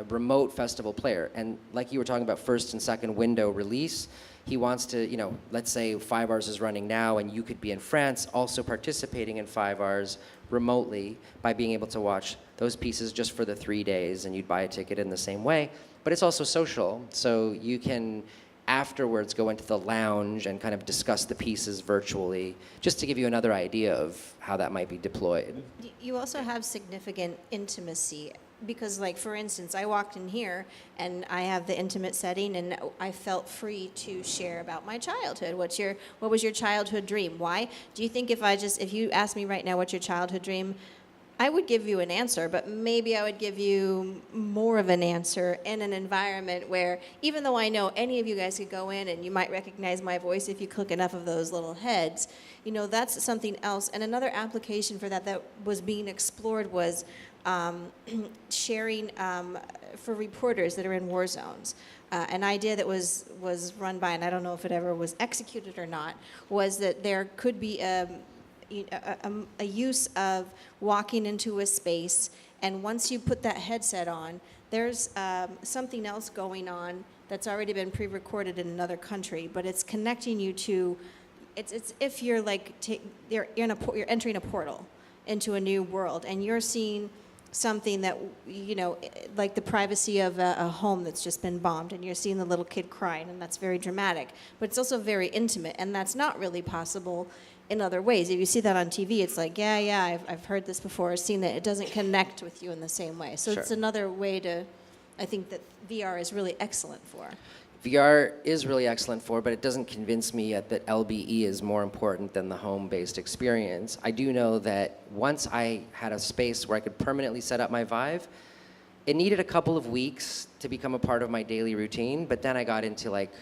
remote festival player. And like you were talking about first and second window release, he wants to, let's say FIVARS is running now, and you could be in France also participating in FIVARS remotely by being able to watch those pieces just for the 3 days, and you'd buy a ticket in the same way. But it's also social, so you can afterwards go into the lounge and kind of discuss the pieces virtually, just to give you another idea of how that might be deployed. You also have significant intimacy because like for instance, I walked in here and I have the intimate setting and I felt free to share about my childhood. What was your childhood dream? Why? Do you think if you ask me right now what's your childhood dream, I would give you an answer, but maybe I would give you more of an answer in an environment where, even though I know any of you guys could go in and you might recognize my voice if you click enough of those little heads, that's something else. And another application for that was being explored was sharing for reporters that are in war zones. An idea that was run by, and I don't know if it ever was executed or not, was that there could be a use of walking into a space, and once you put that headset on, there's something else going on that's already been pre-recorded in another country, but it's connecting you to, it's if you're like, you're entering a portal into a new world, and you're seeing something that, like the privacy of a home that's just been bombed, and you're seeing the little kid crying, and that's very dramatic, but it's also very intimate, and that's not really possible in other ways. If you see that on TV, it's like, I've heard this before, I've seen that. It doesn't connect with you in the same way. So Sure. It's another way I think that VR is really excellent for. VR is really excellent for, but it doesn't convince me yet that LBE is more important than the home-based experience. I do know that once I had a space where I could permanently set up my Vive, it needed a couple of weeks to become a part of my daily routine, but then I got into like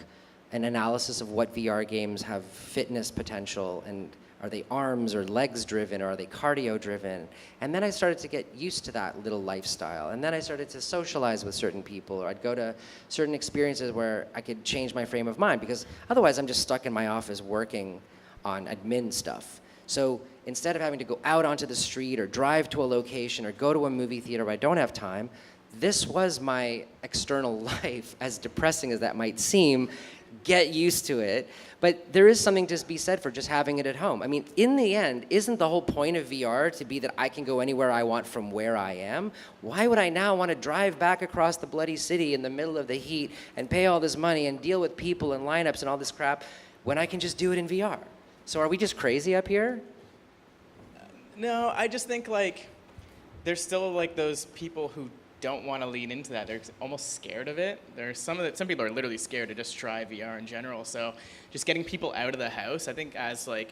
an analysis of what VR games have fitness potential, and are they arms or legs driven, or are they cardio driven? And then I started to get used to that little lifestyle. And then I started to socialize with certain people, or I'd go to certain experiences where I could change my frame of mind, because otherwise I'm just stuck in my office working on admin stuff. So instead of having to go out onto the street or drive to a location or go to a movie theater where I don't have time, this was my external life, as depressing as that might seem. Get used to it. But there is something to be said for just having it at home. I mean, in the end, isn't the whole point of VR to be that I can go anywhere I want from where I am? Why would I now want to drive back across the bloody city in the middle of the heat and pay all this money and deal with people and lineups and all this crap when I can just do it in VR? So are we just crazy up here? No, I just think like there's still like those people who don't want to lean into that. They're almost scared of it. There's some people are literally scared to just try VR in general. So just getting people out of the house, I think, as like,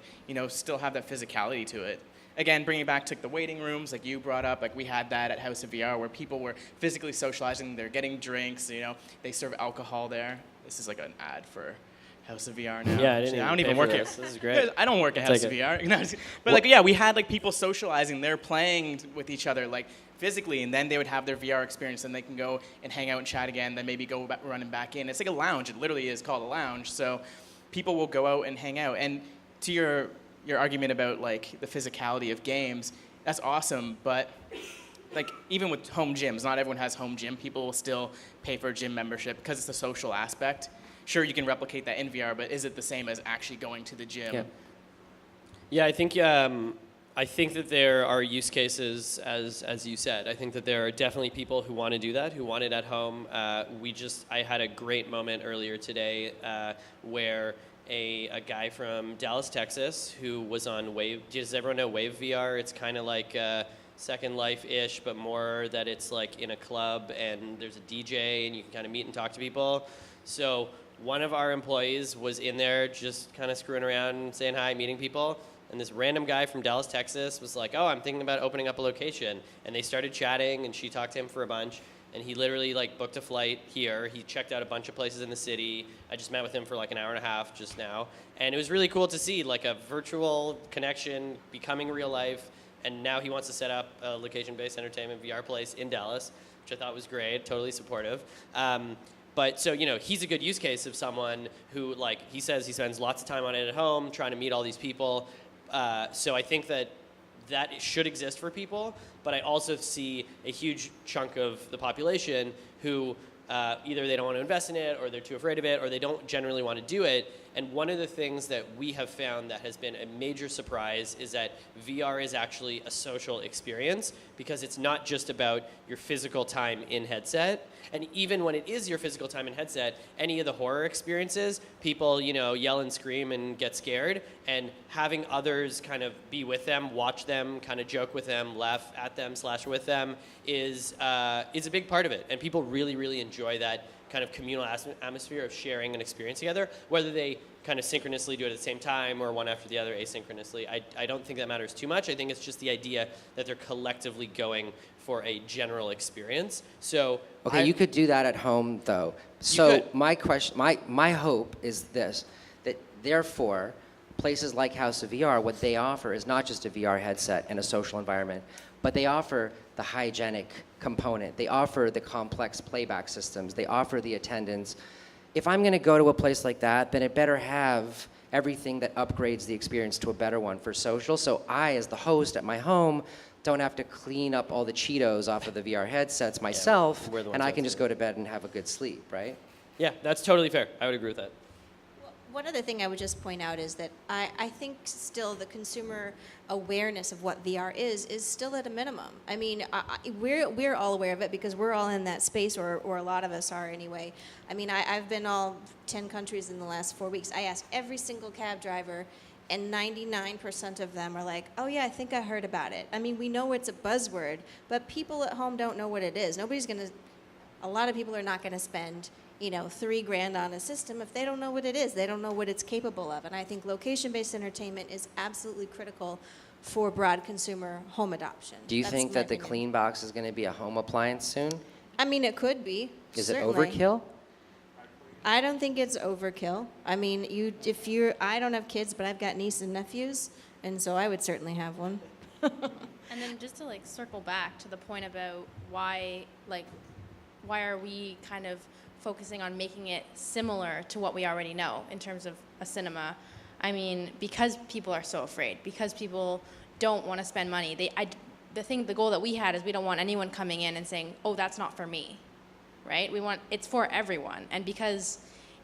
still have that physicality to it. Again, bringing it back to the waiting rooms, like you brought up, like we had that at House of VR where people were physically socializing. They're getting drinks. They serve alcohol there. This is like an ad for House of VR now. Yeah, I don't even work here. This is great. I don't work at House of Take VR. But we had like people socializing. They're playing with each other like physically, and then they would have their VR experience, and they can go and hang out and chat again. Then maybe go running back in. It's like a lounge. It literally is called a lounge. So people will go out and hang out. And to your argument about like the physicality of games, that's awesome. But like even with home gyms, not everyone has home gym. People will still pay for a gym membership because it's the social aspect. Sure, you can replicate that in VR, but is it the same as actually going to the gym? Yeah, I think that there are use cases, as you said. I think that there are definitely people who want to do that, who want it at home. I had a great moment earlier today where a guy from Dallas, Texas, who was on Wave. Does everyone know Wave VR? It's kind of like Second Life-ish, but more that it's like in a club and there's a DJ and you can kind of meet and talk to people. So one of our employees was in there just kind of screwing around, saying hi, meeting people. And this random guy from Dallas, Texas was like, oh, I'm thinking about opening up a location. And they started chatting, and she talked to him for a bunch. And he literally like booked a flight here. He checked out a bunch of places in the city. I just met with him for like an hour and a half just now. And it was really cool to see like a virtual connection becoming real life. And now he wants to set up a location-based entertainment VR place in Dallas, which I thought was great, totally supportive. But so, he's a good use case of someone who, like, he says he spends lots of time on it at home, trying to meet all these people. So I think that should exist for people, but I also see a huge chunk of the population who either they don't want to invest in it, or they're too afraid of it, or they don't generally want to do it. And one of the things that we have found that has been a major surprise is that VR is actually a social experience, because it's not just about your physical time in headset. And even when it is your physical time and headset, any of the horror experiences, people, yell and scream and get scared, and having others kind of be with them, watch them, kind of joke with them, laugh at them / with them is a big part of it. And people really, really enjoy that kind of communal atmosphere of sharing an experience together, whether they kind of synchronously do it at the same time or one after the other asynchronously. I don't think that matters too much. I think it's just the idea that they're collectively going for a general experience. So Okay, you could do that at home though. So my question, my hope is this, that therefore places like House of VR, what they offer is not just a VR headset and a social environment, but they offer the hygienic component. They offer the complex playback systems. They offer the attendance. If I'm going to go to a place like that, then it better have everything that upgrades the experience to a better one for social. So I, as the host at my home, don't have to clean up all the Cheetos off of the VR headsets myself, we're the ones and I that can do just go to bed and have a good sleep, right? Yeah, that's totally fair. I would agree with that. One other thing I would just point out is that I think still the consumer awareness of what VR is still at a minimum. I mean, we're all aware of it because we're all in that space, or a lot of us are anyway. I mean, I've been all 10 countries in the last 4 weeks. I asked every single cab driver, and 99% of them are like, oh yeah, I think I heard about it. I mean, we know it's a buzzword, but people at home don't know what it is. A lot of people are not gonna spend $3,000 on a system if they don't know what it is. They don't know what it's capable of. And I think location-based entertainment is absolutely critical for broad consumer home adoption. Do you That's think my that the opinion. Cleanbox is going to be a home appliance soon? I mean, it could be. Is certainly. it overkill? I don't think it's overkill. I mean, I don't have kids, but I've got nieces and nephews, and so I would certainly have one. And then just to circle back to the point about why are we kind of focusing on making it similar to what we already know in terms of a cinema? I mean, because people are so afraid, because people don't want to spend money. The goal that we had is we don't want anyone coming in and saying, "Oh, that's not for me," right? It's for everyone, and because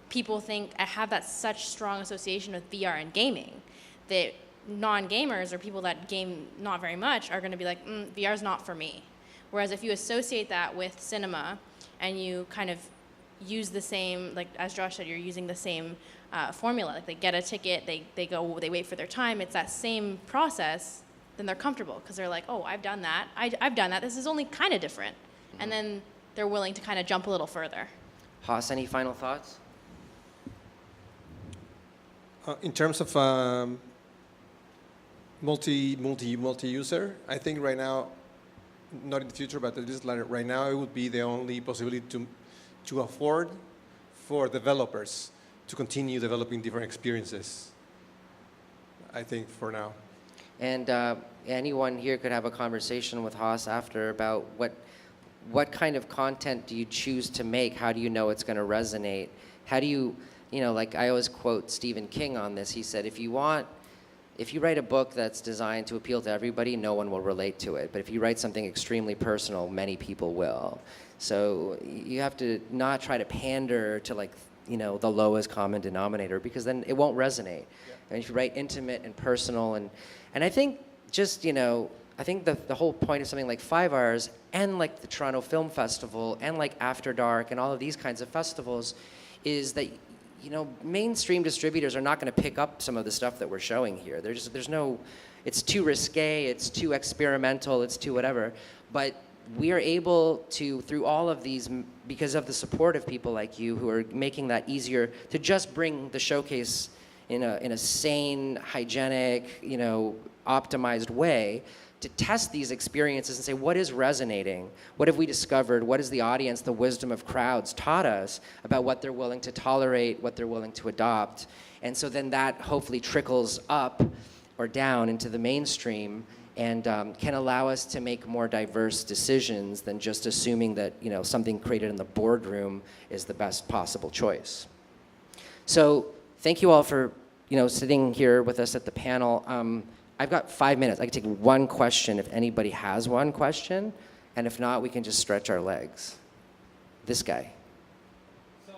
people have that such strong association with VR and gaming, that non-gamers or people that game not very much are going to be like, VR's not for me. Whereas if you associate that with cinema and you kind of use the same, as Josh said, you're using the same formula. They get a ticket, they go, they wait for their time. It's that same process. Then they're comfortable because they're like, oh, I've done that. I've done that. This is only kind of different. Mm-hmm. And then they're willing to kind of jump a little further. Haas, any final thoughts? In terms of multi-user, I think right now, not in the future, but at least right now, it would be the only possibility to afford for developers to continue developing different experiences, I think, for now. And anyone here could have a conversation with Haas after about what kind of content do you choose to make? How do you know it's going to resonate? How do you, I always quote Stephen King on this. He said, if you write a book that's designed to appeal to everybody, no one will relate to it. But if you write something extremely personal, many people will. So you have to not try to pander to the lowest common denominator, because then it won't resonate. Yeah. And if you write intimate and personal, and I think just, I think the whole point of something like FIVARS and the Toronto Film Festival and After Dark and all of these kinds of festivals is that, mainstream distributors are not going to pick up some of the stuff that we're showing here. It's too risque, it's too experimental, it's too whatever. But we are able to, through all of these, because of the support of people like you who are making that easier, to just bring the showcase in a sane, hygienic, optimized way, to test these experiences and say, what is resonating? What have we discovered? What has the audience, the wisdom of crowds taught us about what they're willing to tolerate, what they're willing to adopt? And so then that hopefully trickles up or down into the mainstream and can allow us to make more diverse decisions than just assuming that something created in the boardroom is the best possible choice. So thank you all for sitting here with us at the panel. I've got 5 minutes. I can take one question if anybody has one question, and if not, we can just stretch our legs. This guy. So,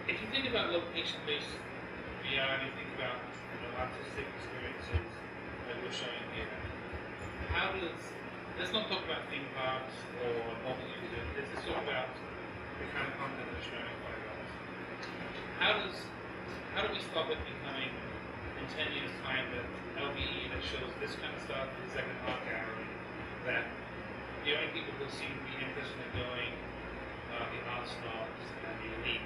if you think about location-based VR and you think about artistic experiences that we're showing here, how does let's not talk about theme parks or multi-user. Let's just talk about the kind of content that's shown in FIVARS. How do we stop it becoming, in 10 years' time, that LBE that shows this kind of stuff is like an art gallery, that the only people who seem to be interested in going are the art snobs and the elite?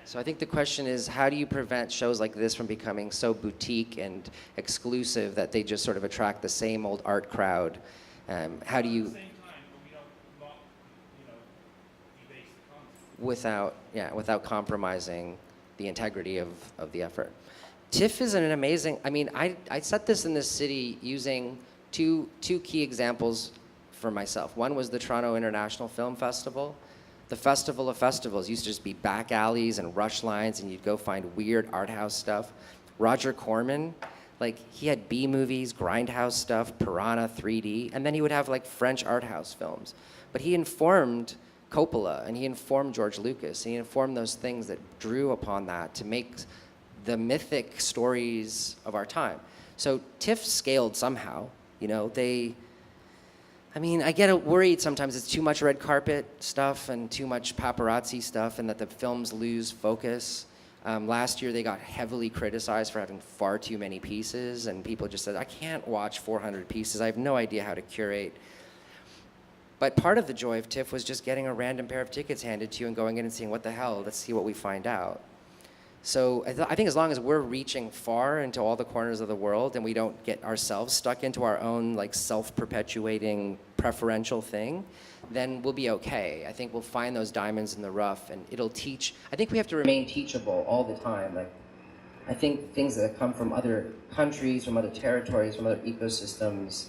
So I think the question is, how do you prevent shows like this from becoming so boutique and exclusive that they just sort of attract the same old art crowd? How do you, without compromising the integrity of the effort? TIFF is an amazing, I mean, I set this in this city using two key examples for myself. One was the Toronto International Film Festival. The Festival of Festivals used to just be back alleys and rush lines, and you'd go find weird art house stuff. Roger Corman, like, he had B movies, grindhouse stuff, Piranha 3D, and then he would have like French art house films. But he informed Coppola, and he informed George Lucas, and he informed those things that drew upon that to make the mythic stories of our time. So TIFF scaled somehow, you know, I mean, I get worried sometimes it's too much red carpet stuff and too much paparazzi stuff and that the films lose focus. Last year they got heavily criticized for having far too many pieces, and people just said, I can't watch 400 pieces. I have no idea how to curate. But part of the joy of TIFF was just getting a random pair of tickets handed to you and going in and seeing, what the hell, let's see what we find out. So I think as long as we're reaching far into all the corners of the world and we don't get ourselves stuck into our own like self-perpetuating preferential thing, then we'll be okay. I think we'll find those diamonds in the rough, and it'll teach. I think we have to remain teachable all the time. Like, I think things that come from other countries, from other territories, from other ecosystems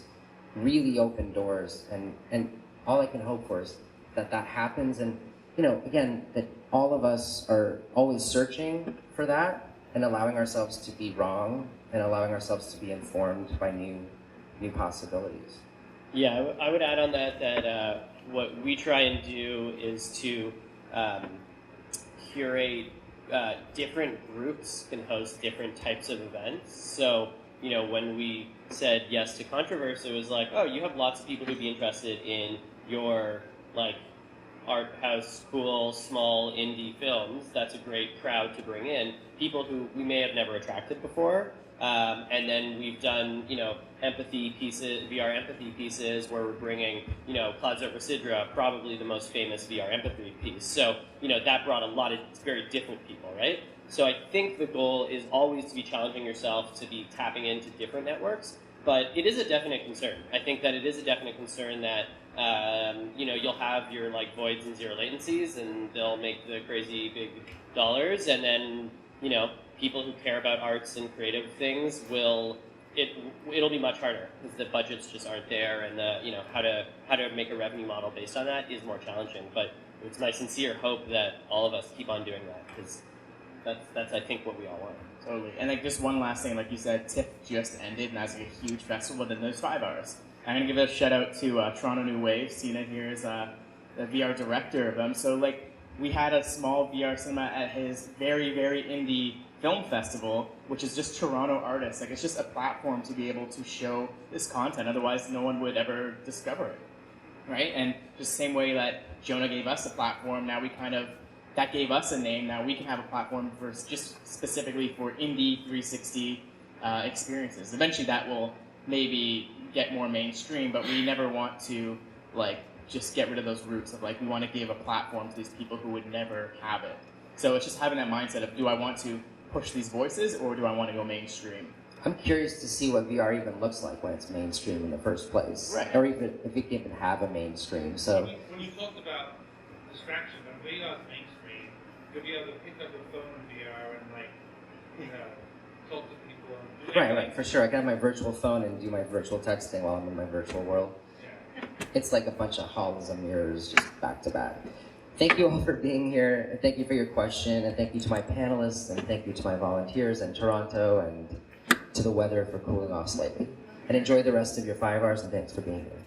really open doors, and all I can hope for is that that happens, and you know, again, that all of us are always searching for that and allowing ourselves to be wrong and allowing ourselves to be informed by new possibilities. Yeah, I would add on that what we try and do is to curate different groups can host different types of events. So, you know, when we said yes to Contraverse, it was like, oh, you have lots of people who'd be interested in your, like, art house, cool, small, indie films. That's a great crowd to bring in. People who we may have never attracted before. And then we've done, you know, empathy pieces, VR empathy pieces, where we're bringing, you know, Clouds Over Sidra, probably the most famous VR empathy piece. So, you know, that brought a lot of very different people, right? So I think the goal is always to be challenging yourself, to be tapping into different networks. But it is a definite concern. I think that it is a definite concern that, you know, you'll have your like voids and zero latencies, and they'll make the crazy big dollars, and then, you know, people who care about arts and creative things it'll be much harder because the budgets just aren't there, and the, you know, how to make a revenue model based on that is more challenging. But it's my sincere hope that all of us keep on doing that, because that's I think what we all want. Totally. And like just one last thing, like you said, TIFF just ended, and that's like a huge festival. Then there's FIVARS. I'm gonna give a shout out to Toronto New Wave. Sina here is the VR director of them. So like we had a small VR cinema at his very, very indie film festival, which is just Toronto artists. Like, it's just a platform to be able to show this content. Otherwise, no one would ever discover it, right? And just the same way that Jonah gave us a platform, now we that gave us a name. Now we can have a platform for just specifically for indie 360 experiences. Eventually, that will maybe get more mainstream, but we never want to like just get rid of those roots of like, we want to give a platform to these people who would never have it. So it's just having that mindset of, do I want to push these voices, or do I want to go mainstream? I'm curious to see what VR even looks like when it's mainstream in the first place, right? Or even if it can even have a mainstream. So when you talked about distraction, when VR's mainstream, you'll be able to pick up a phone in VR and like, you know, talk to people. And do right, for sure. I can have my virtual phone and do my virtual texting while I'm in my virtual world. Yeah. It's like a bunch of halls and mirrors just back to back. Thank you all for being here, and thank you for your question, and thank you to my panelists, and thank you to my volunteers in Toronto, and to the weather for cooling off slightly. And enjoy the rest of your FIVARS, and thanks for being here.